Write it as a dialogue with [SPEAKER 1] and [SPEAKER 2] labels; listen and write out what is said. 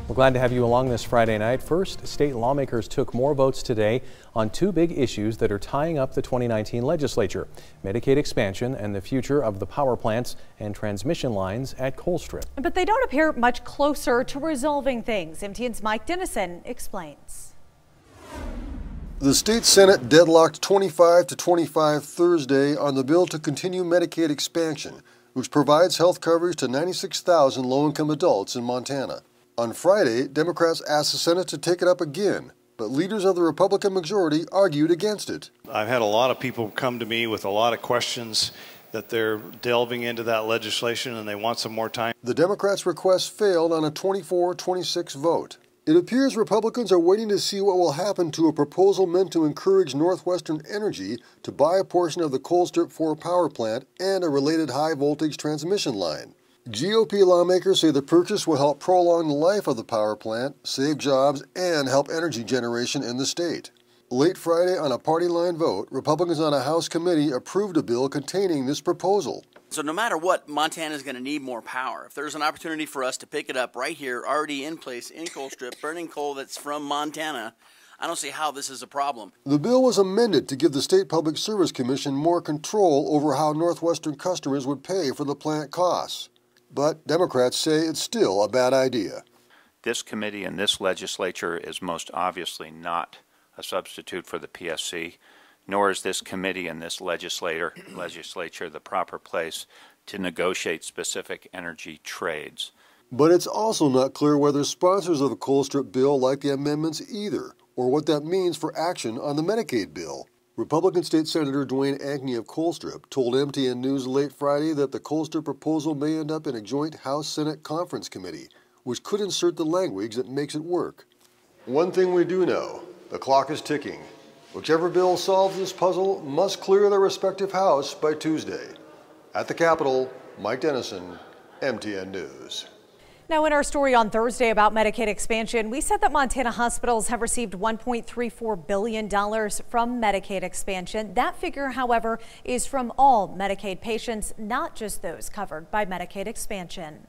[SPEAKER 1] We're glad to have you along this Friday night. First, state lawmakers took more votes today on two big issues that are tying up the 2019 legislature: Medicaid expansion and the future of the power plants and transmission lines at Colstrip.
[SPEAKER 2] But they don't appear much closer to resolving things. MTN's Mike Dennison explains.
[SPEAKER 3] The state Senate deadlocked 25-25 Thursday on the bill to continue Medicaid expansion, which provides health coverage to 96,000 low-income adults in Montana. On Friday, Democrats asked the Senate to take it up again, but leaders of the Republican majority argued against it.
[SPEAKER 4] I've had a lot of people come to me with a lot of questions that they're delving into that legislation and they want some more time.
[SPEAKER 3] The Democrats' request failed on a 24-26 vote. It appears Republicans are waiting to see what will happen to a proposal meant to encourage Northwestern Energy to buy a portion of the Colstrip 4 power plant and a related high-voltage transmission line. GOP lawmakers say the purchase will help prolong the life of the power plant, save jobs, and help energy generation in the state. Late Friday, on a party line vote, Republicans on a House committee approved a bill containing this proposal.
[SPEAKER 5] So no matter what, Montana is going to need more power. If there's an opportunity for us to pick it up right here, already in place in Colstrip, burning coal that's from Montana, I don't see how this is a problem.
[SPEAKER 3] The bill was amended to give the State Public Service Commission more control over how Northwestern customers would pay for the plant costs. But Democrats say it's still a bad idea.
[SPEAKER 6] This committee and this legislature is most obviously not a substitute for the PSC, nor is this committee and this legislature the proper place to negotiate specific energy trades.
[SPEAKER 3] But it's also not clear whether sponsors of the Colstrip bill like the amendments either, or what that means for action on the Medicaid bill. Republican State Senator Dwayne Ankney of Colstrip told MTN News late Friday that the Colstrip proposal may end up in a joint House-Senate conference committee, which could insert the language that makes it work. One thing we do know, the clock is ticking. Whichever bill solves this puzzle must clear their respective House by Tuesday. At the Capitol, Mike Dennison, MTN News.
[SPEAKER 2] Now, in our story on Thursday about Medicaid expansion, we said that Montana hospitals have received $1.34 billion from Medicaid expansion. That figure, however, is from all Medicaid patients, not just those covered by Medicaid expansion.